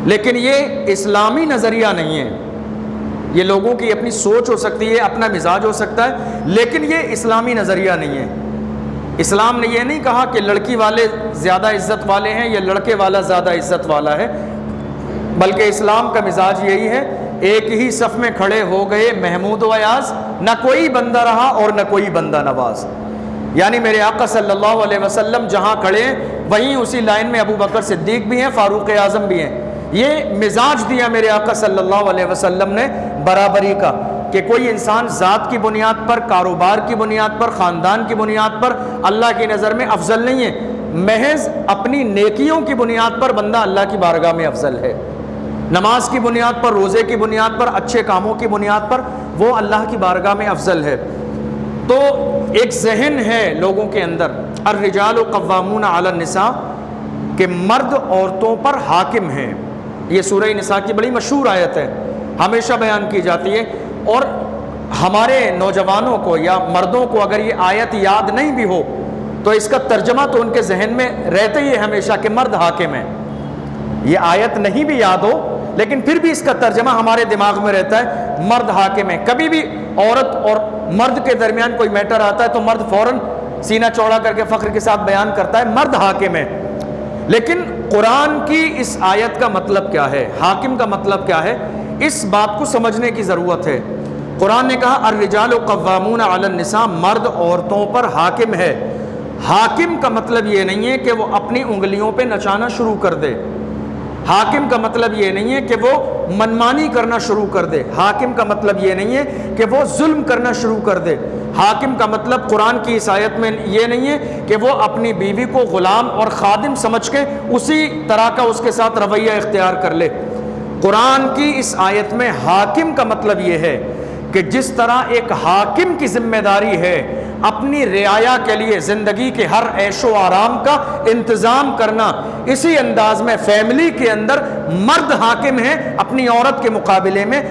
لیکن یہ اسلامی نظریہ نہیں ہے. یہ لوگوں کی اپنی سوچ ہو سکتی ہے، اپنا مزاج ہو سکتا ہے، لیکن یہ اسلامی نظریہ نہیں ہے. اسلام نے یہ نہیں کہا کہ لڑکی والے زیادہ عزت والے ہیں یا لڑکے والا زیادہ عزت والا ہے، بلکہ اسلام کا مزاج یہی ہے، ایک ہی صف میں کھڑے ہو گئے محمود و ایاز، نہ کوئی بندہ رہا اور نہ کوئی بندہ نواز. یعنی میرے آقا صلی اللہ علیہ وسلم جہاں کھڑے ہیں وہیں اسی لائن میں ابو بکر صدیق بھی ہیں، فاروق اعظم بھی ہیں. یہ مزاج دیا میرے آقا صلی اللہ علیہ وسلم نے برابری کا، کہ کوئی انسان ذات کی بنیاد پر، کاروبار کی بنیاد پر، خاندان کی بنیاد پر اللہ کی نظر میں افضل نہیں ہے. محض اپنی نیکیوں کی بنیاد پر بندہ اللہ کی بارگاہ میں افضل ہے. نماز کی بنیاد پر، روزے کی بنیاد پر، اچھے کاموں کی بنیاد پر وہ اللہ کی بارگاہ میں افضل ہے. تو ایک ذہن ہے لوگوں کے اندر، الرجال قوامون علی النساء، کہ مرد عورتوں پر حاکم ہیں. یہ سورہ نساء کی بڑی مشہور آیت ہے، ہمیشہ بیان کی جاتی ہے. اور ہمارے نوجوانوں کو یا مردوں کو اگر یہ آیت یاد نہیں بھی ہو تو اس کا ترجمہ تو ان کے ذہن میں رہتا ہی ہے ہمیشہ کہ مرد حاکم ہے. یہ آیت نہیں بھی یاد ہو لیکن پھر بھی اس کا ترجمہ ہمارے دماغ میں رہتا ہے، مرد حاکم ہے. کبھی بھی عورت اور مرد کے درمیان کوئی میٹر آتا ہے تو مرد فوراً سینہ چوڑا کر کے فخر کے ساتھ بیان کرتا ہے مرد حاکم ہے. لیکن قرآن کی اس آیت کا مطلب کیا ہے، حاکم کا مطلب کیا ہے، اس بات کو سمجھنے کی ضرورت ہے. قرآن نے کہا الرجال قوامون علی النساء، مرد عورتوں پر حاکم ہے. حاکم کا مطلب یہ نہیں ہے کہ وہ اپنی انگلیوں پہ نچانا شروع کر دے. حاکم کا مطلب یہ نہیں ہے کہ وہ منمانی کرنا شروع کر دے. حاکم کا مطلب یہ نہیں ہے کہ وہ ظلم کرنا شروع کر دے. حاکم کا مطلب قرآن کی اس آیت میں یہ نہیں ہے کہ وہ اپنی بیوی کو غلام اور خادم سمجھ کے اسی طرح کا اس کے ساتھ رویہ اختیار کر لے. قرآن کی اس آیت میں حاکم کا مطلب یہ ہے کہ جس طرح ایک حاکم کی ذمہ داری ہے اپنی رعایا کے لیے زندگی کے ہر عیش و آرام کا انتظام کرنا، اسی انداز میں فیملی کے اندر مرد حاکم ہے اپنی عورت کے مقابلے میں.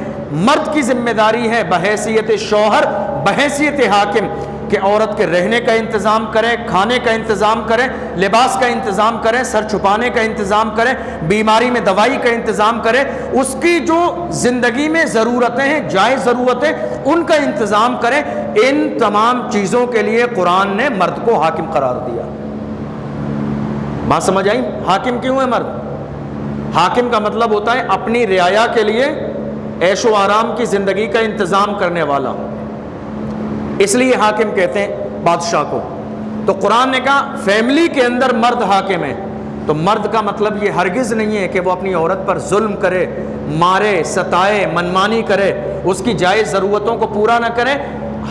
مرد کی ذمہ داری ہے بحیثیت شوہر، بحیثیت حاکم، کہ عورت کے رہنے کا انتظام کریں، کھانے کا انتظام کریں، لباس کا انتظام کریں، سر چھپانے کا انتظام کریں، بیماری میں دوائی کا انتظام کریں، اس کی جو زندگی میں ضرورتیں ہیں، جائز ضرورتیں، ان کا انتظام کریں. ان تمام چیزوں کے لیے قرآن نے مرد کو حاکم قرار دیا. بات سمجھ آئی؟ حاکم کیوں ہے مرد؟ حاکم کا مطلب ہوتا ہے اپنی رعایا کے لیے عیش و آرام کی زندگی کا انتظام کرنے والا. اس لیے حاکم کہتے ہیں بادشاہ کو. تو قرآن نے کہا فیملی کے اندر مرد حاکم ہے. تو مرد کا مطلب یہ ہرگز نہیں ہے کہ وہ اپنی عورت پر ظلم کرے، مارے، ستائے، منمانی کرے، اس کی جائز ضرورتوں کو پورا نہ کرے.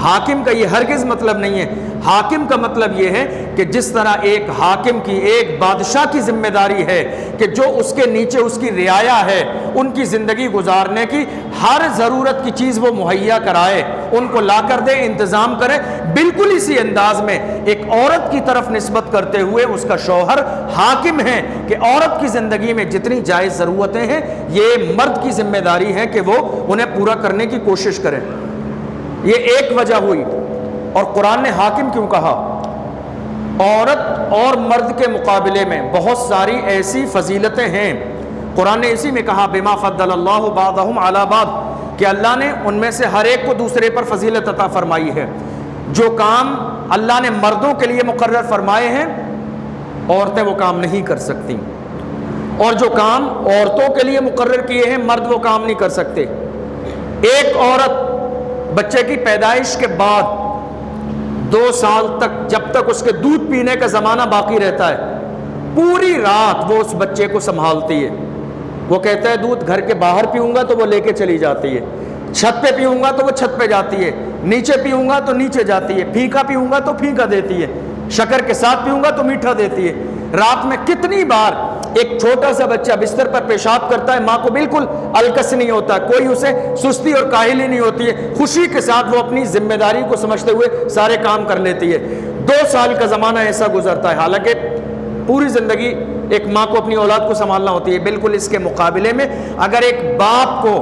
حاکم کا یہ ہرگز مطلب نہیں ہے. حاکم کا مطلب یہ ہے کہ جس طرح ایک حاکم کی، ایک بادشاہ کی ذمہ داری ہے کہ جو اس کے نیچے اس کی رعایا ہے ان کی زندگی گزارنے کی ہر ضرورت کی چیز وہ مہیا کرائے، ان کو لا کر دے، انتظام کرے، بالکل اسی انداز میں ایک عورت کی طرف نسبت کرتے ہوئے اس کا شوہر حاکم ہے کہ عورت کی زندگی میں جتنی جائز ضرورتیں ہیں یہ مرد کی ذمہ داری ہے کہ وہ انہیں پورا کرنے کی کوشش کرے. یہ ایک وجہ ہوئی. اور قرآن نے حاکم کیوں کہا؟ عورت اور مرد کے مقابلے میں بہت ساری ایسی فضیلتیں ہیں. قرآن نے اسی میں کہا بما فضل اللہ بعضهم علی بعض، کہ اللہ نے ان میں سے ہر ایک کو دوسرے پر فضیلت عطا فرمائی ہے. جو کام اللہ نے مردوں کے لیے مقرر فرمائے ہیں عورتیں وہ کام نہیں کر سکتی، اور جو کام عورتوں کے لیے مقرر کیے ہیں مرد وہ کام نہیں کر سکتے. ایک عورت بچے کی پیدائش کے بعد 2 سال تک، جب تک اس کے دودھ پینے کا زمانہ باقی رہتا ہے، پوری رات وہ اس بچے کو سنبھالتی ہے. وہ کہتا ہے دودھ گھر کے باہر پیوں گا تو وہ لے کے چلی جاتی ہے، چھت پہ پیوں گا تو وہ چھت پہ جاتی ہے، نیچے پیوں گا تو نیچے جاتی ہے، پھیکا پیوں گا تو پھیکا دیتی ہے، شکر کے ساتھ پیوں گا تو میٹھا دیتی ہے. رات میں کتنی بار ایک چھوٹا سا بچہ بستر پر پیشاب کرتا ہے، ماں کو بالکل الکس نہیں ہوتا، کوئی اسے سستی اور کاہلی نہیں ہوتی ہے، خوشی کے ساتھ وہ اپنی ذمہ داری کو سمجھتے ہوئے سارے کام کر لیتی ہے. 2 سال کا زمانہ ایسا گزرتا ہے، حالانکہ پوری زندگی ایک ماں کو اپنی اولاد کو سنبھالنا ہوتی ہے. بالکل اس کے مقابلے میں اگر ایک باپ کو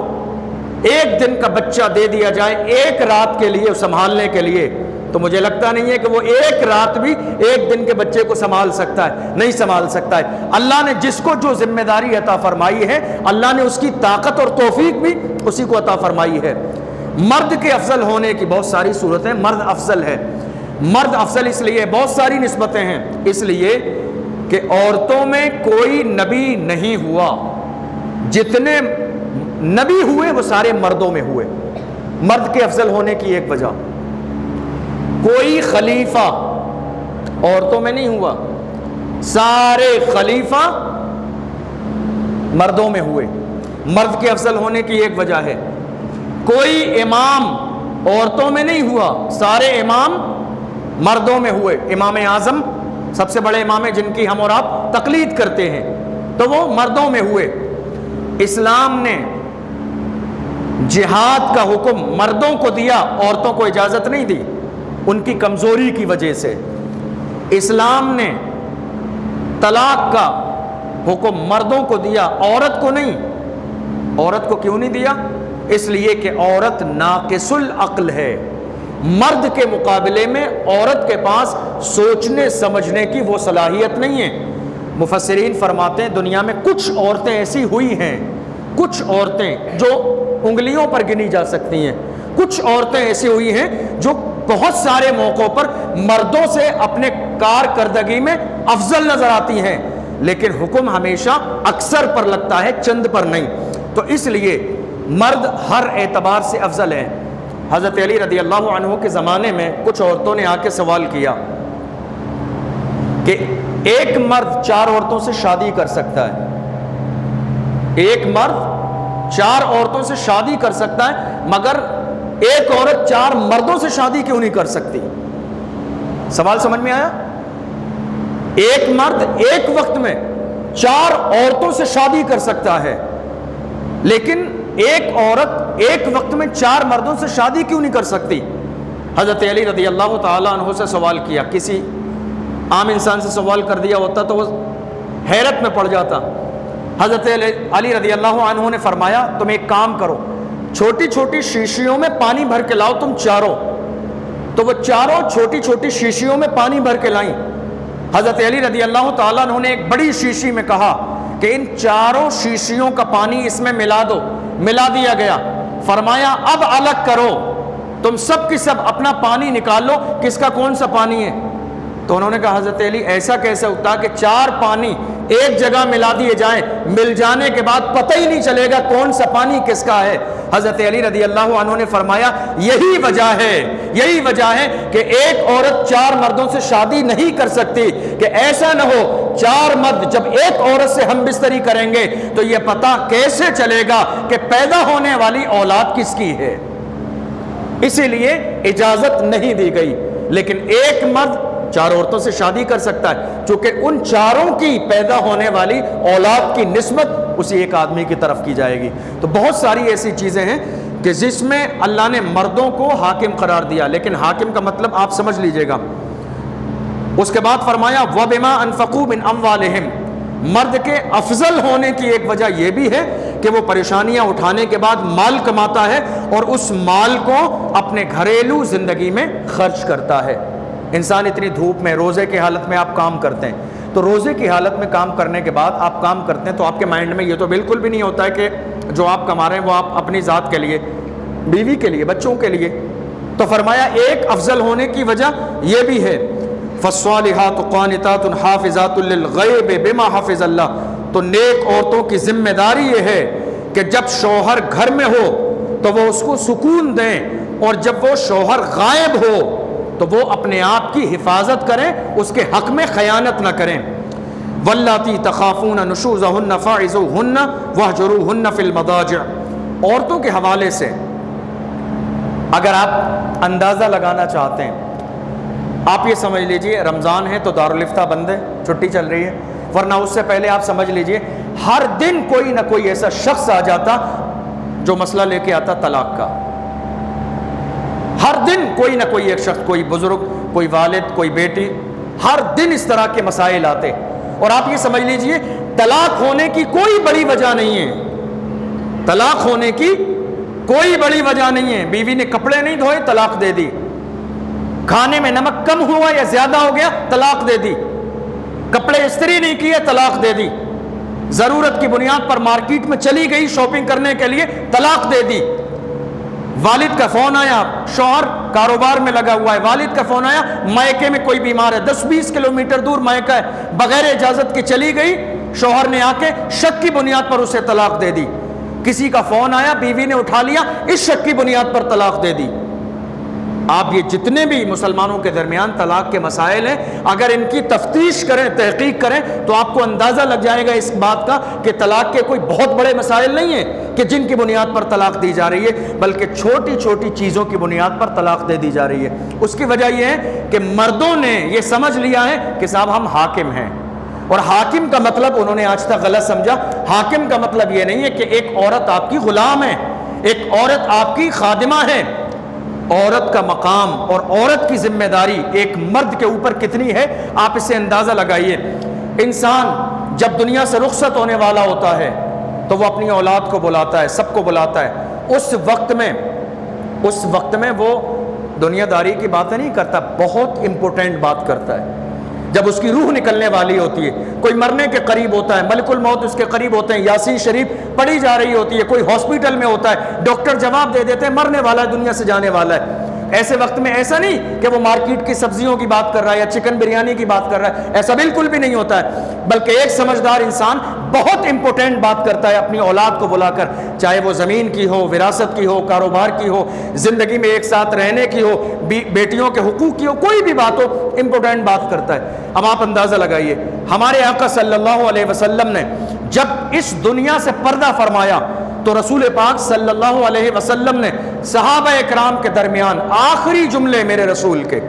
1 دن کا بچہ دے دیا جائے ایک رات کے لیے سنبھالنے کے لیے تو مجھے لگتا نہیں ہے کہ وہ ایک رات بھی ایک دن کے بچے کو سنبھال سکتا ہے، نہیں سنبھال سکتا ہے۔ اللہ نے جس کو جو ذمہ داری عطا فرمائی ہے، اللہ نے اس کی طاقت اور توفیق بھی اسی کو عطا فرمائی ہے۔ مرد کے افضل ہونے کی بہت ساری صورتیں، مرد افضل ہے۔ مرد افضل اس لیے، بہت ساری نسبتیں ہیں، اس لیے کہ عورتوں میں کوئی نبی نہیں ہوا، جتنے نبی ہوئے وہ سارے مردوں میں ہوئے۔ مرد کے افضل ہونے کی ایک وجہ، کوئی خلیفہ عورتوں میں نہیں ہوا، سارے خلیفہ مردوں میں ہوئے۔ مرد کے افضل ہونے کی ایک وجہ ہے، کوئی امام عورتوں میں نہیں ہوا، سارے امام مردوں میں ہوئے۔ امام اعظم سب سے بڑے امام ہیں جن کی ہم اور آپ تقلید کرتے ہیں، تو وہ مردوں میں ہوئے۔ اسلام نے جہاد کا حکم مردوں کو دیا، عورتوں کو اجازت نہیں دی، ان کی کمزوری کی وجہ سے۔ اسلام نے طلاق کا حکم مردوں کو دیا، عورت کو نہیں۔ عورت کو کیوں نہیں دیا؟ اس لیے کہ عورت ناقص العقل ہے، مرد کے مقابلے میں عورت کے پاس سوچنے سمجھنے کی وہ صلاحیت نہیں ہے۔ مفسرین فرماتے ہیں دنیا میں کچھ عورتیں ایسی ہوئی ہیں، کچھ عورتیں جو انگلیوں پر گنی جا سکتی ہیں، کچھ عورتیں ایسی ہوئی ہیں جو بہت سارے موقعوں پر مردوں سے اپنے کارکردگی میں افضل نظر آتی ہیں، لیکن حکم ہمیشہ اکثر پر لگتا ہے، چند پر نہیں۔ تو اس لیے مرد ہر اعتبار سے افضل ہے۔ حضرت علی رضی اللہ عنہ کے زمانے میں کچھ عورتوں نے آ کے سوال کیا کہ ایک مرد 4 عورتوں سے شادی کر سکتا ہے، ایک مرد 4 عورتوں سے شادی کر سکتا ہے، مگر ایک عورت 4 مردوں سے شادی کیوں نہیں کر سکتی؟ سوال سمجھ میں آیا؟ ایک مرد ایک وقت میں 4 عورتوں سے شادی کر سکتا ہے، لیکن ایک عورت ایک وقت میں 4 مردوں سے شادی کیوں نہیں کر سکتی؟ حضرت علی رضی اللہ تعالیٰ عنہ سے سوال کیا، کسی عام انسان سے سوال کر دیا ہوتا تو وہ حیرت میں پڑ جاتا۔ حضرت علی رضی اللہ عنہ نے فرمایا تم ایک کام کرو، چھوٹی چھوٹی شیشیوں میں پانی بھر کے لاؤ تم چاروں۔ تو وہ چاروں چھوٹی چھوٹی شیشیوں میں پانی بھر کے لائیں۔ حضرت علی رضی اللہ تعالیٰ عنہ نے ایک بڑی شیشی میں کہا کہ ان چاروں شیشیوں کا پانی اس میں ملا دو۔ ملا دیا گیا۔ فرمایا اب الگ کرو، تم سب کی سب اپنا پانی نکال لو، کس کا کون سا پانی ہے؟ تو انہوں نے کہا حضرت علی ایسا کیسے ہوتا کہ 4 پانی ایک جگہ ملا دیے جائیں، مل جانے کے بعد پتہ ہی نہیں چلے گا کون سا پانی کس کا ہے؟ حضرت علی رضی اللہ عنہ نے فرمایا یہی وجہ ہے کہ ایک عورت 4 مردوں سے شادی نہیں کر سکتی، کہ ایسا نہ ہو 4 مرد جب ایک عورت سے ہم بستری کریں گے تو یہ پتہ کیسے چلے گا کہ پیدا ہونے والی اولاد کس کی ہے؟ اسی لیے اجازت نہیں دی گئی، لیکن ایک مرد 4 عورتوں سے شادی کر سکتا ہے، چونکہ ان چاروں کی پیدا ہونے والی اولاد کی نسبت اسی ایک آدمی کی طرف کی جائے گی۔ تو بہت ساری ایسی چیزیں ہیں کہ جس میں اللہ نے مردوں کو حاکم قرار دیا، لیکن حاکم کا مطلب آپ سمجھ لیجئے گا۔ اس کے بعد فرمایا وَبِمَا أَنفَقُوا مِنْ أَمْوَالِهِمْ، مرد کے افضل ہونے کی ایک وجہ یہ بھی ہے کہ وہ پریشانیاں اٹھانے کے بعد مال کماتا ہے اور اس مال کو اپنے گھریلو زندگی میں خرچ کرتا ہے۔ انسان اتنی دھوپ میں روزے کی حالت میں آپ کام کرتے ہیں، تو روزے کی حالت میں کام کرنے کے بعد آپ کام کرتے ہیں تو آپ کے مائنڈ میں یہ تو بالکل بھی نہیں ہوتا ہے کہ جو آپ کما رہے ہیں وہ آپ اپنی ذات کے لیے، بیوی کے لیے، بچوں کے لیے۔ تو فرمایا ایک افضل ہونے کی وجہ یہ بھی ہے فَالصَّالِحَاتُ قَانِتَاتٌ حَافِظَاتٌ لِلْغَيْبِ بِمَا حَفِظَ اللَّهُ، تو نیک عورتوں کی ذمہ داری یہ ہے کہ جب شوہر گھر میں ہو تو وہ اس کو سکون دیں، اور جب وہ شوہر غائب ہو تو وہ اپنے آپ کی حفاظت کریں، اس کے حق میں خیانت نہ کریں۔ وَاللَّاتِي تَخَافُونَ نُشُوزَهُنَّ فَاعِظُوهُنَّ وَاهْجُرُوهُنَّ فِي الْمَضَاجِعِ، عورتوں کے حوالے سے اگر آپ اندازہ لگانا چاہتے ہیں، آپ یہ سمجھ لیجئے رمضان ہے تو دارالفتہ بند ہے، چھٹی چل رہی ہے، ورنہ اس سے پہلے آپ سمجھ لیجئے ہر دن کوئی نہ کوئی ایسا شخص آ جاتا جو مسئلہ لے کے آتا طلاق کا۔ ہر دن کوئی نہ کوئی ایک شخص، کوئی بزرگ، کوئی والد، کوئی بیٹی، ہر دن اس طرح کے مسائل آتے، اور آپ یہ سمجھ لیجئے طلاق ہونے کی کوئی بڑی وجہ نہیں ہے، طلاق ہونے کی کوئی بڑی وجہ نہیں ہے۔ بیوی نے کپڑے نہیں دھوئے طلاق دے دی، کھانے میں نمک کم ہوا یا زیادہ ہو گیا طلاق دے دی، کپڑے استری نہیں کیے طلاق دے دی، ضرورت کی بنیاد پر مارکیٹ میں چلی گئی شاپنگ کرنے کے لیے طلاق دے دی، والد کا فون آیا، شوہر کاروبار میں لگا ہوا ہے، والد کا فون آیا مائکے میں کوئی بیمار ہے، 10-20 کلومیٹر دور مائکہ ہے، بغیر اجازت کے چلی گئی، شوہر نے آ کے شک کی بنیاد پر اسے طلاق دے دی، کسی کا فون آیا بیوی نے اٹھا لیا، اس شک کی بنیاد پر طلاق دے دی۔ آپ یہ جتنے بھی مسلمانوں کے درمیان طلاق کے مسائل ہیں، اگر ان کی تفتیش کریں، تحقیق کریں، تو آپ کو اندازہ لگ جائے گا اس بات کا کہ طلاق کے کوئی بہت بڑے مسائل نہیں ہیں کہ جن کی بنیاد پر طلاق دی جا رہی ہے، بلکہ چھوٹی چھوٹی چیزوں کی بنیاد پر طلاق دے دی جا رہی ہے۔ اس کی وجہ یہ ہے کہ مردوں نے یہ سمجھ لیا ہے کہ صاحب ہم حاکم ہیں، اور حاکم کا مطلب انہوں نے آج تک غلط سمجھا، حاکم کا مطلب یہ نہیں ہے کہ ایک عورت آپ کی غلام ہے، ایک عورت آپ کی خادمہ ہے۔ عورت کا مقام اور عورت کی ذمہ داری ایک مرد کے اوپر کتنی ہے، آپ اسے اندازہ لگائیے۔ انسان جب دنیا سے رخصت ہونے والا ہوتا ہے تو وہ اپنی اولاد کو بلاتا ہے، سب کو بلاتا ہے، اس وقت میں وہ دنیا داری کی باتیں نہیں کرتا، بہت امپورٹنٹ بات کرتا ہے۔ جب اس کی روح نکلنے والی ہوتی ہے، کوئی مرنے کے قریب ہوتا ہے، ملک الموت اس کے قریب ہوتے ہیں، یاسین شریف پڑھی جا رہی ہوتی ہے، کوئی ہاسپٹل میں ہوتا ہے، ڈاکٹر جواب دے دیتے ہیں مرنے والا ہے، دنیا سے جانے والا ہے۔ ایسے وقت میں ایسا نہیں کہ وہ مارکیٹ کی سبزیوں کی بات کر رہا ہے یا چکن بریانی کی بات کر رہا ہے، ایسا بالکل بھی نہیں ہوتا ہے، بلکہ ایک سمجھدار انسان بہت امپورٹنٹ بات کرتا ہے اپنی اولاد کو بلا کر، چاہے وہ زمین کی ہو، وراثت کی ہو، کاروبار کی ہو، زندگی میں ایک ساتھ رہنے کی ہو، بیٹیوں کے حقوق کی ہو، کوئی بھی بات ہو، امپورٹنٹ بات کرتا ہے۔ اب آپ اندازہ لگائیے، ہمارے آقا صلی اللہ علیہ وسلم نے جب اس دنیا سے پردہ فرمایا تو رسول پاک صلی اللہ علیہ وسلم نے صحابہ اکرام کے درمیان آخری جملے میرے رسول کے،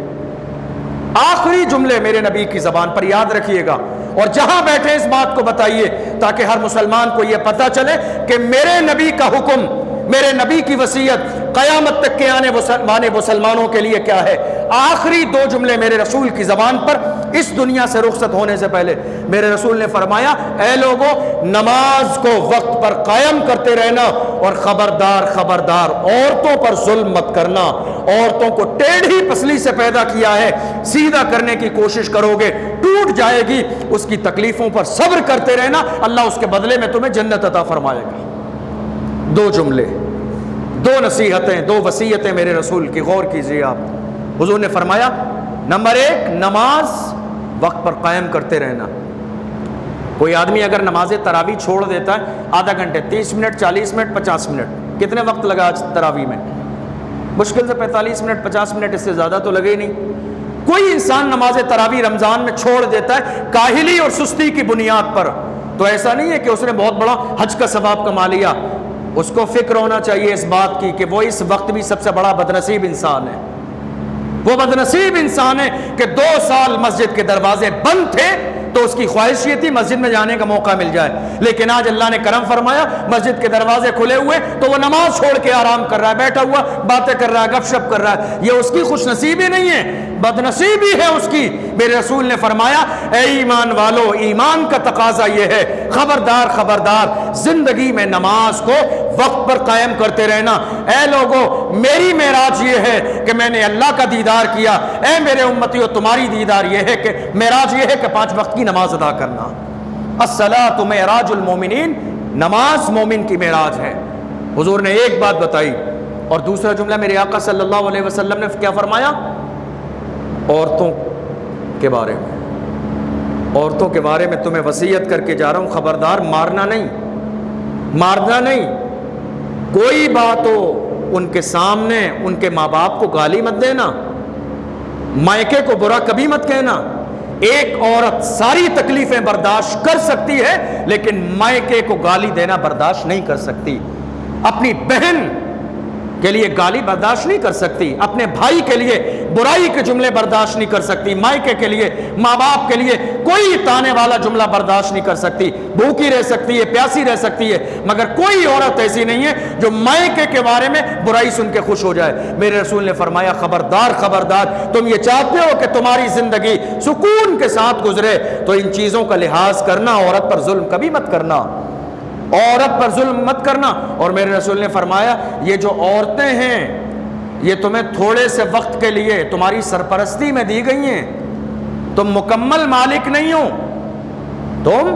آخری جملے میرے نبی کی زبان پر یاد رکھیے گا، اور جہاں بیٹھے اس بات کو بتائیے تاکہ ہر مسلمان کو یہ پتہ چلے کہ میرے نبی کا حکم، میرے نبی کی وصیت قیامت تک کے آنے والے مسلمانوں کے لیے کیا ہے۔ آخری 2 جملے میرے رسول کی زبان پر اس دنیا سے رخصت ہونے سے پہلے میرے رسول نے فرمایا، اے لوگو نماز کو وقت پر قائم کرتے رہنا، اور خبردار خبردار عورتوں پر ظلم مت کرنا، عورتوں کو ٹیڑھی پسلی سے پیدا کیا ہے، سیدھا کرنے کی کوشش کرو گے ٹوٹ جائے گی، اس کی تکلیفوں پر صبر کرتے رہنا، اللہ اس کے بدلے میں تمہیں جنت عطا فرمائے گا۔ 2 جملے، 2 نصیحتیں، 2 وصیتیں میرے رسول کی، غور کیجیے آپ۔ حضور نے فرمایا نمبر 1 نماز وقت پر قائم کرتے رہنا۔ کوئی آدمی اگر نماز تراویح چھوڑ دیتا ہے آدھا گھنٹے، 30 منٹ، 40 منٹ، 50 منٹ، کتنے وقت لگا آج تراویح میں؟ مشکل سے 45 منٹ، 50 منٹ، اس سے زیادہ تو لگے ہی نہیں۔ کوئی انسان نماز تراویح رمضان میں چھوڑ دیتا ہے کاہلی اور سستی کی بنیاد پر، تو ایسا نہیں ہے کہ اس نے بہت بڑا حج کا ثواب کما لیا، اس کو فکر ہونا چاہیے اس بات کی کہ وہ اس وقت بھی سب سے بڑا بدنصیب انسان ہے۔ وہ بدنصیب انسان ہے کہ 2 سال مسجد کے دروازے بند تھے تو اس کی خواہش یہ تھی مسجد میں جانے کا موقع مل جائے، لیکن آج اللہ نے کرم فرمایا مسجد کے دروازے کھلے ہوئے تو وہ نماز چھوڑ کے آرام کر رہا ہے، بیٹھا ہوا باتیں کر رہا ہے، گپ شپ کر رہا ہے۔ یہ اس کی خوش نصیبی نہیں ہے، بدنصیبی ہے اس کی۔ میرے رسول نے فرمایا اے ایمان والو، ایمان کا تقاضا یہ ہے خبردار خبردار زندگی میں نماز کو وقت پر قائم کرتے رہنا۔ اے لوگو میری معراج یہ ہے کہ میں نے اللہ کا دیدار کیا، اے میرے امتیو تمہاری دیدار یہ ہے کہ معراج یہ ہے کہ 5 وقت کی نماز ادا کرنا۔ الصلاۃ معراج المومنین، نماز مومن کی معراج ہے۔ حضور نے ایک بات بتائی، اور دوسرا جملہ میرے آقا صلی اللہ علیہ وسلم نے کیا فرمایا؟ عورتوں کے بارے میں، عورتوں کے بارے میں تمہیں وصیت کر کے جا رہا ہوں، خبردار مارنا نہیں، مارنا نہیں، کوئی بات ہو ان کے سامنے ان کے ماں باپ کو گالی مت دینا، مائکے کو برا کبھی مت کہنا۔ ایک عورت ساری تکلیفیں برداشت کر سکتی ہے لیکن مائکے کو گالی دینا برداشت نہیں کر سکتی، اپنی بہن کے لیے گالی برداشت نہیں کر سکتی، اپنے بھائی کے لیے برائی کے جملے برداشت نہیں کر سکتی، مائکے کے لیے، ماں باپ کے لیے کوئی تانے والا جملہ برداشت نہیں کر سکتی۔ بھوکی رہ سکتی ہے، پیاسی رہ سکتی ہے، مگر کوئی عورت ایسی نہیں ہے جو مائکے کے بارے میں برائی سن کے خوش ہو جائے۔ میرے رسول نے فرمایا خبردار خبردار، تم یہ چاہتے ہو کہ تمہاری زندگی سکون کے ساتھ گزرے تو ان چیزوں کا لحاظ کرنا، عورت پر ظلم کبھی مت کرنا، عورت پر ظلم مت کرنا۔ اور میرے رسول نے فرمایا یہ جو عورتیں ہیں یہ تمہیں تھوڑے سے وقت کے لیے تمہاری سرپرستی میں دی گئی ہیں، تم مکمل مالک نہیں ہو، تم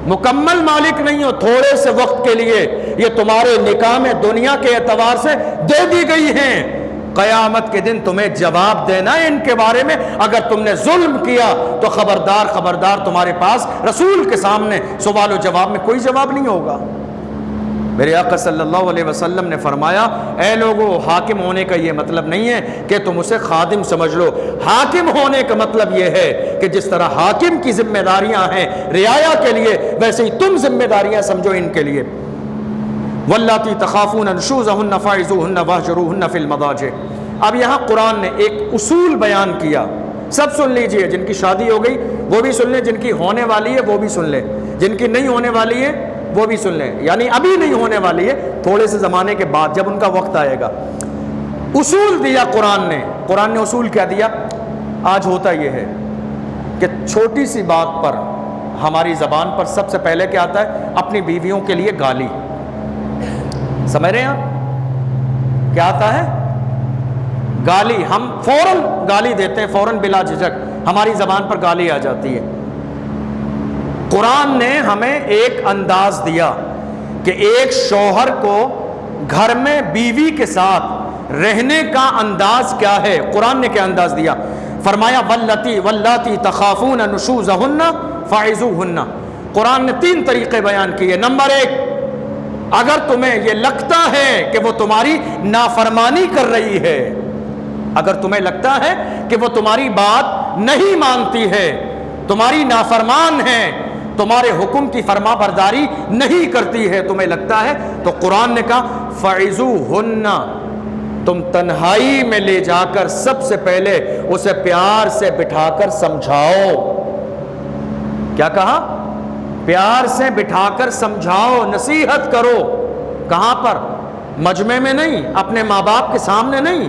مکمل مالک نہیں ہو، تھوڑے سے وقت کے لیے یہ تمہارے نکاح میں دنیا کے اعتبار سے دے دی گئی ہیں، قیامت کے دن تمہیں جواب دینا ہے ان کے بارے میں۔ اگر تم نے ظلم کیا تو خبردار خبردار، تمہارے پاس رسول کے سامنے سوال و جواب میں کوئی جواب نہیں ہوگا۔ میرے آقا صلی اللہ علیہ وسلم نے فرمایا، اے لوگو، حاکم ہونے کا یہ مطلب نہیں ہے کہ تم اسے خادم سمجھ لو، حاکم ہونے کا مطلب یہ ہے کہ جس طرح حاکم کی ذمہ داریاں ہیں رعایا کے لیے، ویسے ہی تم ذمہ داریاں سمجھو ان کے لیے۔ واللاتی تخافون نشوزہن فعظوہن واہجروہن فی المضاجع۔ اب یہاں قرآن نے ایک اصول بیان کیا، سب سن لیجئے، جن کی شادی ہو گئی وہ بھی سن لیں، جن کی ہونے والی ہے وہ بھی سن لیں، جن کی نہیں ہونے والی ہے وہ بھی سن لیں، یعنی ابھی نہیں ہونے والی ہے، تھوڑے سے زمانے کے بعد جب ان کا وقت آئے گا۔ اصول دیا قرآن نے اصول کیا دیا؟ آج ہوتا یہ ہے کہ چھوٹی سی بات پر ہماری زبان پر سب سے پہلے کیا آتا ہے؟ اپنی بیویوں کے لیے گالی۔ سمجھ رہے ہیں آپ کیا آتا ہے؟ گالی۔ ہم فوراً گالی دیتے ہیں، فوراً بلا جھجک ہماری زبان پر گالی آ جاتی ہے۔ قرآن نے ہمیں ایک انداز دیا کہ ایک شوہر کو گھر میں بیوی کے ساتھ رہنے کا انداز کیا ہے۔ قرآن نے کیا انداز دیا؟ فرمایا واللاتی تخافون نشوزہن فعظوہن۔ قرآن نے 3 طریقے بیان کیے۔ نمبر 1، اگر تمہیں یہ لگتا ہے کہ وہ تمہاری نافرمانی کر رہی ہے، اگر تمہیں لگتا ہے کہ وہ تمہاری بات نہیں مانتی ہے، تمہاری نافرمان ہے، تمہارے حکم کی فرما برداری نہیں کرتی ہے، تمہیں لگتا ہے، تو قرآن نے کہا فعظوہن، تم تنہائی میں لے جا کر سب سے پہلے اسے پیار سے بٹھا کر سمجھاؤ۔ کیا کہا؟ پیار سے بٹھا کر سمجھاؤ، نصیحت کرو۔ کہاں پر؟ مجمع میں نہیں، اپنے ماں باپ کے سامنے نہیں،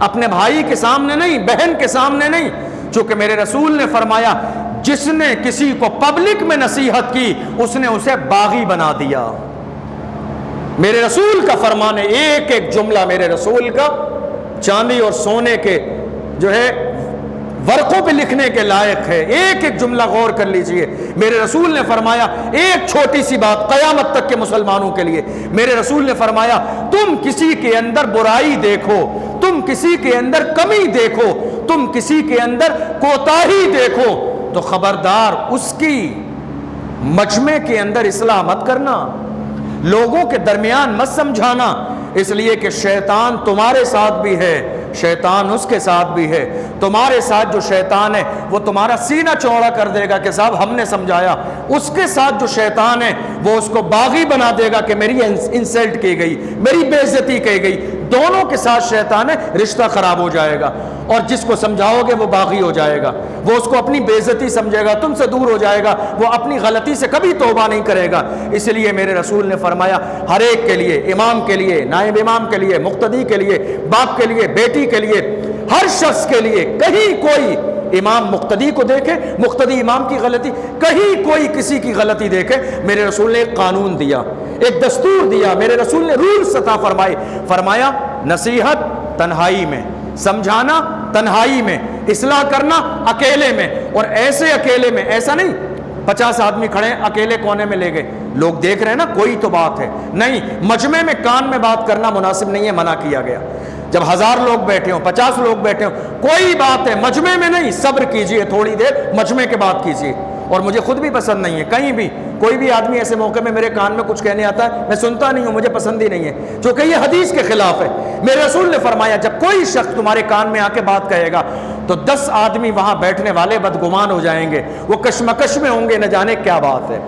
اپنے بھائی کے سامنے نہیں، بہن کے سامنے نہیں، چونکہ میرے رسول نے فرمایا جس نے کسی کو پبلک میں نصیحت کی اس نے اسے باغی بنا دیا۔ میرے رسول کا فرمان ہے، ایک ایک جملہ میرے رسول کا چاندی اور سونے کے جو ہے ورقوں پہ لکھنے کے لائق ہے۔ ایک ایک جملہ غور کر لیجئے۔ میرے رسول نے فرمایا ایک چھوٹی سی بات قیامت تک کے مسلمانوں کے لیے، میرے رسول نے فرمایا تم کسی کے اندر برائی دیکھو، تم کسی کے اندر کمی دیکھو، تم کسی کے اندر کوتاہی دیکھو تو خبردار اس کی مجمع کے اندر اصلاح مت کرنا، لوگوں کے درمیان مت سمجھانا، اس لیے کہ شیطان تمہارے ساتھ بھی ہے، شیطان اس کے ساتھ بھی ہے۔ تمہارے ساتھ جو شیطان ہے وہ تمہارا سینہ چوڑا کر دے گا کہ صاحب ہم نے سمجھایا، اس کے ساتھ جو شیطان ہے وہ اس کو باغی بنا دے گا کہ میری انسلٹ کی گئی، میری بے عزتی کی گئی۔ دونوں کے ساتھ شیطان ہے، رشتہ خراب ہو جائے گا، اور جس کو سمجھاؤ گے وہ باغی ہو جائے گا، وہ اس کو اپنی بے عزتی سمجھے گا، تم سے دور ہو جائے گا، وہ اپنی غلطی سے کبھی توبہ نہیں کرے گا۔ اس لیے میرے رسول نے فرمایا ہر ایک کے لیے، امام کے لیے، نائب امام کے لیے، مقتدی کے لیے، باپ کے لیے، بیٹی کے لیے، ہر شخص کے لیے، کہیں کوئی امام مقتدی کو دیکھے، مقتدی امام کی غلطی، کہیں کوئی کسی کی غلطی دیکھے، میرے رسول نے ایک قانون دیا، ایک دستور دیا، میرے رسول نے رولز عطا فرمائے۔ فرمایا نصیحت تنہائی میں، سمجھانا تنہائی میں، اصلاح کرنا اکیلے میں، اور ایسے اکیلے میں، ایسا نہیں 50 آدمی کھڑے ہیں اکیلے کونے میں لے گئے، لوگ دیکھ رہے ہیں نا کوئی تو بات ہے، نہیں، مجمع میں کان میں بات کرنا مناسب نہیں ہے، منع کیا گیا۔ جب 1000 لوگ بیٹھے ہوں، 50 لوگ بیٹھے ہوں، کوئی بات ہے، مجمع میں نہیں، صبر کیجئے تھوڑی دیر، مجمع کے بعد کیجئے۔ اور مجھے خود بھی پسند نہیں ہے کہیں بھی کوئی بھی آدمی ایسے موقع میں میرے کان میں کچھ کہنے آتا ہے، میں سنتا نہیں ہوں، مجھے پسند ہی نہیں ہے، چونکہ یہ حدیث کے خلاف ہے۔ میرے رسول نے فرمایا جب کوئی شخص تمہارے کان میں آ کے بات کہے گا تو 10 آدمی وہاں بیٹھنے والے بدگمان ہو جائیں گے، وہ کشمکش میں ہوں گے، نہ جانے کیا بات ہے۔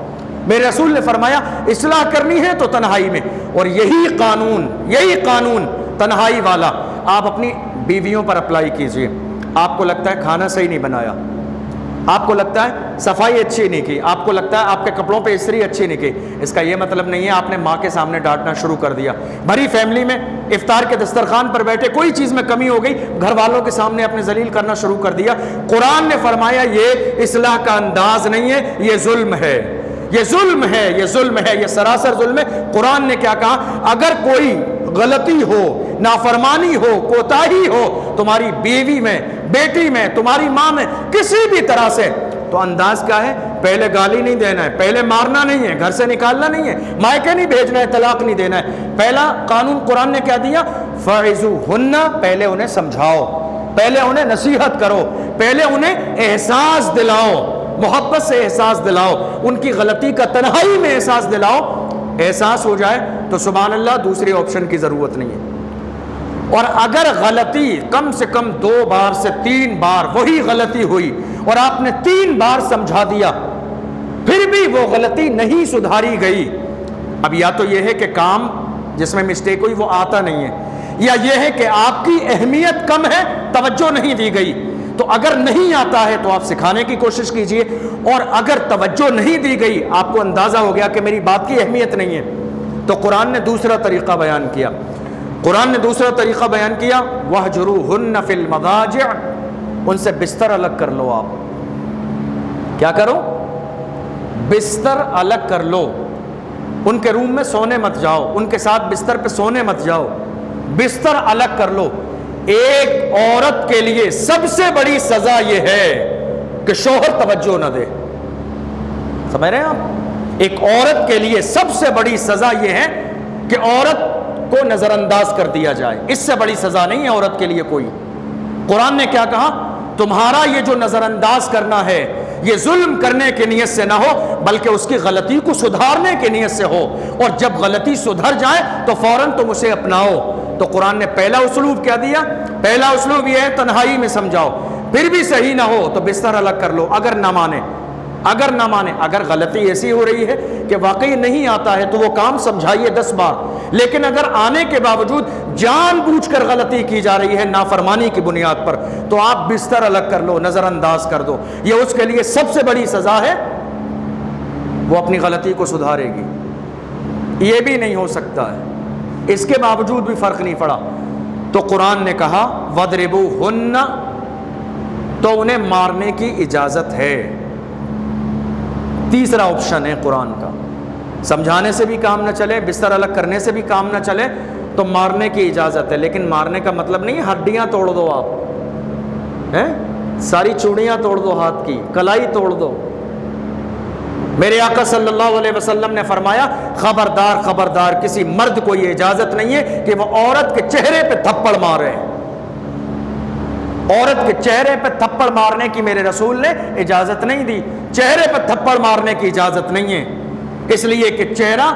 میرے رسول نے فرمایا اصلاح کرنی ہے تو تنہائی میں، اور یہی قانون تنہائی والا آپ اپنی بیویوں پر اپلائی کیجئے۔ آپ کو لگتا ہے کھانا صحیح نہیں بنایا، آپ کو لگتا ہے صفائی اچھی نہیں کی، آپ کو لگتا ہے آپ کے کپڑوں پہ استری اچھی نہیں کی، اس کا یہ مطلب نہیں ہے آپ نے ماں کے سامنے ڈانٹنا شروع کر دیا۔ بھری فیملی میں افطار کے دسترخوان پر بیٹھے کوئی چیز میں کمی ہو گئی، گھر والوں کے سامنے اپنے ذلیل کرنا شروع کر دیا۔ قرآن نے فرمایا یہ اصلاح کا انداز نہیں ہے، یہ ظلم ہے، یہ ظلم ہے، یہ ظلم ہے، یہ سراسر ظلم ہے۔ قرآن نے کیا کہا؟ اگر کوئی غلطی ہو، نافرمانی ہو، کوتاہی ہو تمہاری بیوی میں، بیٹی میں، تمہاری ماں میں، کسی بھی طرح سے، تو انداز کیا ہے؟ پہلے گالی نہیں دینا ہے، پہلے مارنا نہیں ہے، گھر سے نکالنا نہیں ہے، مائکے نہیں بھیجنا ہے، طلاق نہیں دینا ہے۔ پہلا قانون قرآن نے کیا دیا؟ فَعِظُوهُنَّ، پہلے انہیں سمجھاؤ، پہلے انہیں نصیحت کرو، پہلے انہیں احساس دلاؤ، محبت سے احساس دلاؤ، ان کی غلطی کا تنہائی میں احساس دلاؤ۔ احساس ہو جائے تو سبحان اللہ، دوسرے آپشن کی ضرورت نہیں ہے۔ اور اگر غلطی کم سے کم 2 بار سے 3 بار وہی غلطی ہوئی اور آپ نے 3 بار سمجھا دیا پھر بھی وہ غلطی نہیں سدھاری گئی، اب یا تو یہ ہے کہ کام جس میں مسٹیک ہوئی وہ آتا نہیں ہے، یا یہ ہے کہ آپ کی اہمیت کم ہے، توجہ نہیں دی گئی۔ تو اگر نہیں آتا ہے تو آپ سکھانے کی کوشش کیجئے، اور اگر توجہ نہیں دی گئی، آپ کو اندازہ ہو گیا کہ میری بات کی اہمیت نہیں ہے، تو قرآن نے دوسرا طریقہ بیان کیا۔ قرآن نے دوسرا طریقہ بیان کیا، وَاهْجُرُوهُنَّ فِي الْمَضَاجِعِ، ان سے بستر الگ کر لو۔ آپ کیا کرو؟ بستر الگ کر لو، ان کے روم میں سونے مت جاؤ، ان کے ساتھ بستر پہ سونے مت جاؤ، بستر الگ کر لو۔ ایک عورت کے لیے سب سے بڑی سزا یہ ہے کہ شوہر توجہ نہ دے، سمجھ رہے ہیں آپ؟ ایک عورت کے لیے سب سے بڑی سزا یہ ہے کہ عورت کو نظر انداز کر دیا جائے، اس سے بڑی سزا نہیں ہے عورت کے لیے کوئی۔ قرآن نے کیا کہا؟ تمہارا یہ جو نظر انداز کرنا ہے یہ ظلم کرنے کی نیت سے نہ ہو بلکہ اس کی غلطی کو سدھارنے کی نیت سے ہو، اور جب غلطی سدھر جائے تو فوراً تم اسے اپناؤ۔ تو قرآن نے پہلا اسلوب کیا دیا؟ پہلا اسلوب یہ ہے تنہائی میں سمجھاؤ، پھر بھی صحیح نہ ہو تو بستر الگ کر لو۔ اگر نہ مانے، اگر غلطی ایسی ہو رہی ہے کہ واقعی نہیں آتا ہے تو وہ کام سمجھائیے 10 بار، لیکن اگر آنے کے باوجود جان بوجھ کر غلطی کی جا رہی ہے نافرمانی کی بنیاد پر، تو آپ بستر الگ کر لو، نظر انداز کر دو۔ یہ اس کے لیے سب سے بڑی سزا ہے، وہ اپنی غلطی کو سدھارے گی۔ یہ بھی نہیں ہو سکتا ہے، اس کے باوجود بھی فرق نہیں پڑا، تو قرآن نے کہا وَضْرِبُوهُنَّ، تو انہیں مارنے کی اجازت ہے۔ تیسرا آپشن ہے قرآن کا، سمجھانے سے بھی کام نہ چلے، بستر الگ کرنے سے بھی کام نہ چلے تو مارنے کی اجازت ہے، لیکن مارنے کا مطلب نہیں ہڈیاں توڑ دو آپ، ساری چوڑیاں توڑ دو، ہاتھ کی کلائی توڑ دو۔ میرے آقا صلی اللہ علیہ وسلم نے فرمایا خبردار خبردار، کسی مرد کو یہ اجازت نہیں ہے کہ وہ عورت کے چہرے پہ تھپڑ مارے۔ عورت کے چہرے پہ تھپڑ مارنے کی میرے رسول نے اجازت نہیں دی، چہرے پہ تھپڑ مارنے کی اجازت نہیں ہے، اس لیے کہ چہرہ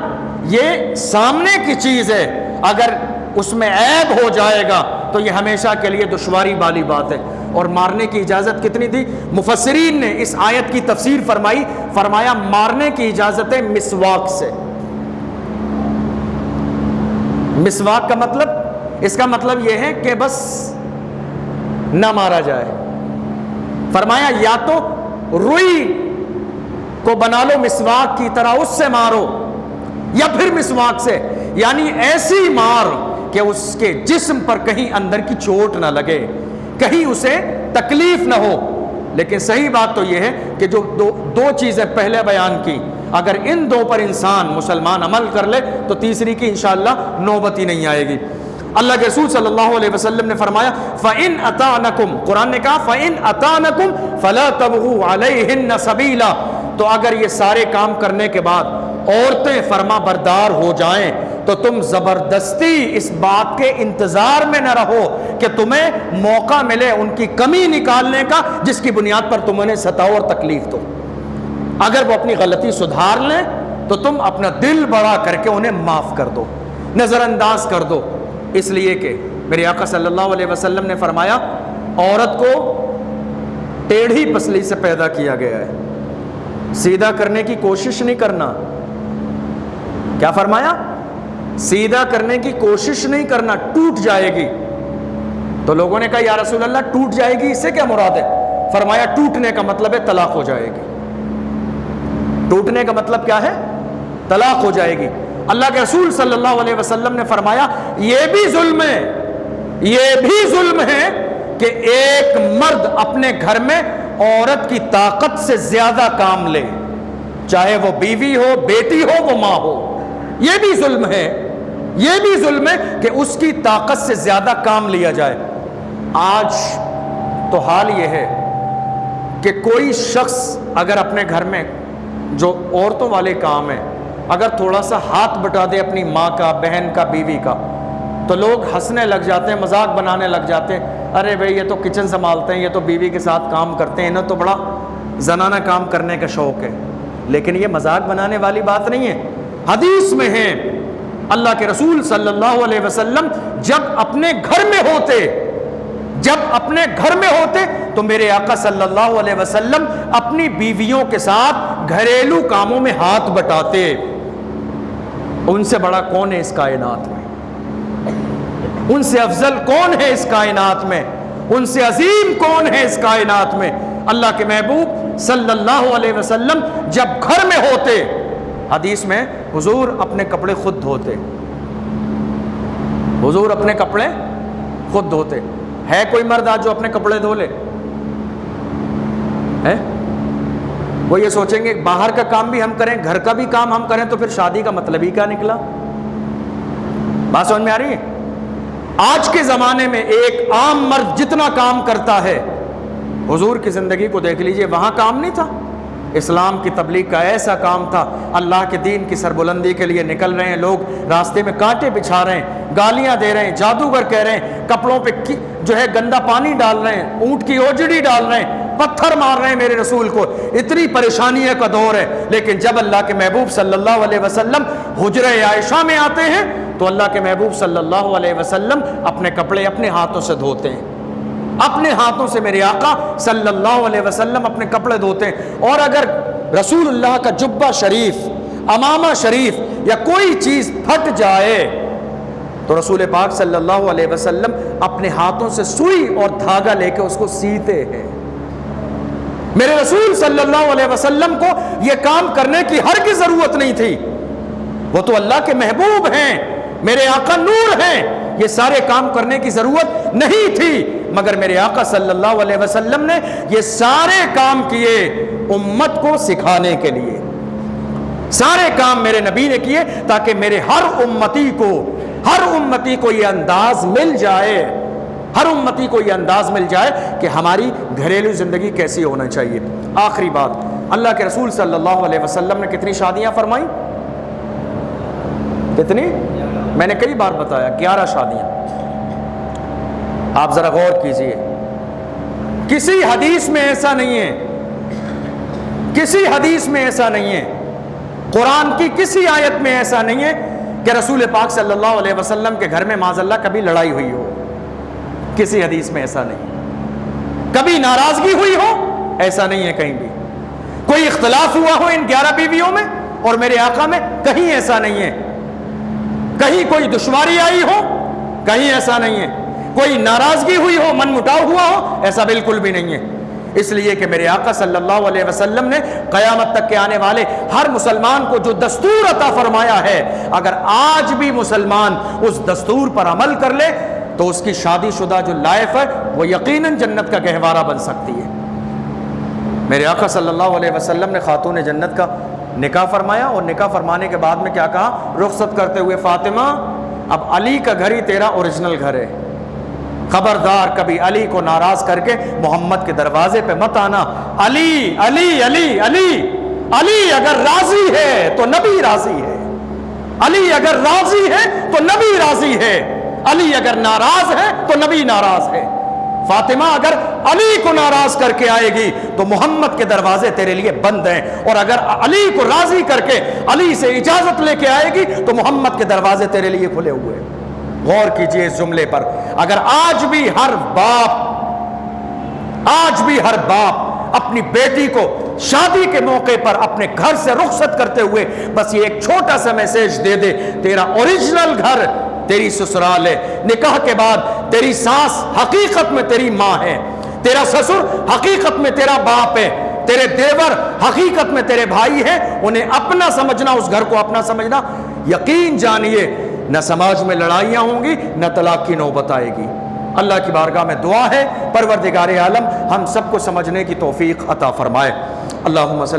یہ سامنے کی چیز ہے، اگر اس میں عیب ہو جائے گا تو یہ ہمیشہ کے لیے دشواری والی بات ہے۔ اور مارنے کی اجازت کتنی دی؟ مفسرین نے اس آیت کی تفسیر فرمایا مارنے کی اجازت ہے مسواک سے۔ مسواک کا مطلب، اس کا مطلب یہ ہے کہ بس نہ مارا جائے۔ فرمایا یا تو روئی کو بنا لو مسواک کی طرح، اس سے مارو، یا پھر مسواک سے، یعنی ایسی مار کہ اس کے جسم پر کہیں اندر کی چوٹ نہ لگے، کہیں اسے تکلیف نہ ہو۔ لیکن صحیح بات تو یہ ہے کہ جو دو چیزیں پہلے بیان کی، اگر ان 2 پر انسان مسلمان عمل کر لے تو تیسری کی انشاءاللہ نوبت ہی نہیں آئے گی۔ اللہ کے رسول صلی اللہ علیہ وسلم نے فرمایا فَإِنْ أَطَعْنَكُمْ، قرآن نے کہا فَإِنْ أَطَعْنَكُمْ فَلَا تَبْغُوا عَلَيْهِنَّ سَبِيلًا، تو اگر یہ سارے کام کرنے کے بعد عورتیں فرما بردار ہو جائیں تو تم زبردستی اس بات کے انتظار میں نہ رہو کہ تمہیں موقع ملے ان کی کمی نکالنے کا جس کی بنیاد پر تم انہیں ستاؤ اور تکلیف دو۔ اگر وہ اپنی غلطی سدھار لیں تو تم اپنا دل بڑا کر کے انہیں معاف کر دو، نظر انداز کر دو، اس لیے کہ میرے آقا صلی اللہ علیہ وسلم نے فرمایا عورت کو ٹیڑھی پسلی سے پیدا کیا گیا ہے، سیدھا کرنے کی کوشش نہیں کرنا۔ کیا فرمایا؟ سیدھا کرنے کی کوشش نہیں کرنا، ٹوٹ جائے گی۔ تو لوگوں نے کہا یا رسول اللہ ٹوٹ جائے گی اس سے کیا مراد ہے؟ فرمایا ٹوٹنے کا مطلب ہے طلاق ہو جائے گی۔ ٹوٹنے کا مطلب کیا ہے؟ طلاق ہو جائے گی۔ اللہ کے رسول صلی اللہ علیہ وسلم نے فرمایا یہ بھی ظلم ہے، یہ بھی ظلم ہے کہ ایک مرد اپنے گھر میں عورت کی طاقت سے زیادہ کام لے، چاہے وہ بیوی ہو، بیٹی ہو، وہ ماں ہو، یہ بھی ظلم ہے۔ یہ بھی ظلم ہے کہ اس کی طاقت سے زیادہ کام لیا جائے۔ آج تو حال یہ ہے کہ کوئی شخص اگر اپنے گھر میں جو عورتوں والے کام ہیں اگر تھوڑا سا ہاتھ بٹا دے اپنی ماں کا، بہن کا، بیوی کا، تو لوگ ہنسنے لگ جاتے ہیں، مذاق بنانے لگ جاتے ہیں، ارے بھائی یہ تو کچن سنبھالتے ہیں، یہ تو بیوی کے ساتھ کام کرتے ہیں، انہیں تو بڑا زنانہ کام کرنے کا شوق ہے۔ لیکن یہ مذاق بنانے والی بات نہیں ہے۔ حدیث میں ہے اللہ کے رسول صلی اللہ علیہ وسلم جب اپنے گھر میں ہوتے تو میرے آقا صلی اللہ علیہ وسلم اپنی بیویوں کے ساتھ گھریلو کاموں میں ہاتھ بٹاتے۔ ان سے بڑا کون ہے اس کائنات میں؟ ان سے افضل کون ہے اس کائنات میں؟ ان سے عظیم کون ہے اس کائنات میں؟ اللہ کے محبوب صلی اللہ علیہ وسلم جب گھر میں ہوتے، حدیث میں حضور اپنے کپڑے خود دھوتے، حضور اپنے کپڑے خود دھوتے۔ ہے کوئی مرد آج جو اپنے کپڑے دھو لے؟ ہے؟ وہ یہ سوچیں گے باہر کا کام بھی ہم کریں، گھر کا بھی کام ہم کریں، تو پھر شادی کا مطلب ہی کیا نکلا؟ بات سمجھ میں آ رہی ہے؟ آج کے زمانے میں ایک عام مرد جتنا کام کرتا ہے، حضور کی زندگی کو دیکھ لیجئے، وہاں کام نہیں تھا۔ اسلام کی تبلیغ کا ایسا کام تھا، اللہ کے دین کی سربلندی کے لیے نکل رہے ہیں لوگ، راستے میں کانٹے بچھا رہے ہیں، گالیاں دے رہے ہیں، جادوگر کہہ رہے ہیں، کپڑوں پہ جو ہے گندا پانی ڈال رہے ہیں، اونٹ کی اوجڑی ڈال رہے ہیں، پتھر مار رہے ہیں میرے رسول کو، اتنی پریشانیوں کا دور ہے۔ لیکن جب اللہ کے محبوب صلی اللہ علیہ وسلم حجرہ عائشہ میں آتے ہیں تو اللہ کے محبوب صلی اللہ علیہ وسلم اپنے کپڑے اپنے ہاتھوں سے دھوتے ہیں، اپنے ہاتھوں سے میرے آقا صلی اللہ علیہ وسلم اپنے کپڑے دھوتے ہیں۔ اور اگر رسول اللہ کا جبہ شریف، امامہ شریف یا کوئی چیز پھٹ جائے تو رسول پاک صلی اللہ علیہ وسلم اپنے ہاتھوں سے سوئی اور دھاگا لے کے اس کو سیتے ہیں۔ میرے رسول صلی اللہ علیہ وسلم کو یہ کام کرنے کی ہرگز ضرورت نہیں تھی، وہ تو اللہ کے محبوب ہیں، میرے آقا نور ہیں، یہ سارے کام کرنے کی ضرورت نہیں تھی، مگر میرے آقا صلی اللہ علیہ وسلم نے یہ سارے کام کیے امت کو سکھانے کے لیے۔ سارے کام میرے نبی نے کیے تاکہ میرے ہر امتی کو یہ انداز مل جائے، ہر امتی کو یہ انداز مل جائے کہ ہماری گھریلو زندگی کیسی ہونا چاہیے۔ آخری بات، اللہ کے رسول صلی اللہ علیہ وسلم نے کتنی شادیاں فرمائیں؟ کتنی؟ میں نے کئی بار بتایا 11 شادیاں۔ آپ ذرا غور کیجئے، کسی حدیث میں ایسا نہیں ہے، کسی حدیث میں ایسا نہیں ہے، قرآن کی کسی آیت میں ایسا نہیں ہے کہ رسول پاک صلی اللہ علیہ وسلم کے گھر میں معاذ اللہ کبھی لڑائی ہوئی ہو، کسی حدیث میں ایسا نہیں، کبھی ناراضگی ہوئی ہو، ایسا نہیں ہے کہیں بھی، کوئی اختلاف ہوا ہو ان 11 بیویوں میں اور میرے آقا میں، کہیں ایسا نہیں ہے، کہیں کوئی دشواری آئی ہو، کہیں ایسا نہیں ہے، کوئی ناراضگی ہوئی ہو، من مٹاؤ ہوا ہو، ایسا بالکل بھی نہیں ہے۔ اس لیے کہ میرے آقا صلی اللہ علیہ وسلم نے قیامت تک کے آنے والے ہر مسلمان کو جو دستور عطا فرمایا ہے، اگر آج بھی مسلمان اس دستور پر عمل کر لے تو اس کی شادی شدہ جو لائف ہے وہ یقیناً جنت کا گہوارہ بن سکتی ہے۔ میرے آقا صلی اللہ علیہ وسلم نے خاتون جنت کا نکاح فرمایا، اور نکاح فرمانے کے بعد میں کیا کہا؟ رخصت کرتے ہوئے، فاطمہ اب علی کا گھر ہی تیرا اوریجنل گھر ہے، خبردار کبھی علی کو ناراض کر کے محمد کے دروازے پہ مت آنا۔ علی علی علی علی علی اگر راضی ہے تو نبی راضی ہے، علی اگر راضی ہے تو نبی راضی ہے، علی اگر ناراض ہے تو نبی ناراض ہے۔ فاطمہ اگر علی کو ناراض کر کے آئے گی تو محمد کے دروازے تیرے لیے بند ہیں، اور اگر علی کو راضی کر کے علی سے اجازت لے کے آئے گی تو محمد کے دروازے تیرے لیے کھلے ہوئے ہیں۔ غور کیجئے اس جملے پر، اگر آج بھی ہر باپ اپنی بیٹی کو شادی کے موقع پر اپنے گھر سے رخصت کرتے ہوئے بس یہ ایک چھوٹا سا میسج دے دے، تیرا اوریجنل گھر تیری سسرال ہے، نکاح کے بعد تیری ساس حقیقت میں تیری ماں ہے، تیرا سسر حقیقت میں تیرا باپ ہے، تیرے دیور حقیقت میں تیرے بھائی ہیں، انہیں اپنا سمجھنا، اس گھر کو اپنا سمجھنا، یقین جانیے نہ سماج میں لڑائیاں ہوں گی، نہ طلاق کی نوبت آئے گی۔ اللہ کی بارگاہ میں دعا ہے پروردگار عالم ہم سب کو سمجھنے کی توفیق عطا فرمائے۔ اللہم صلی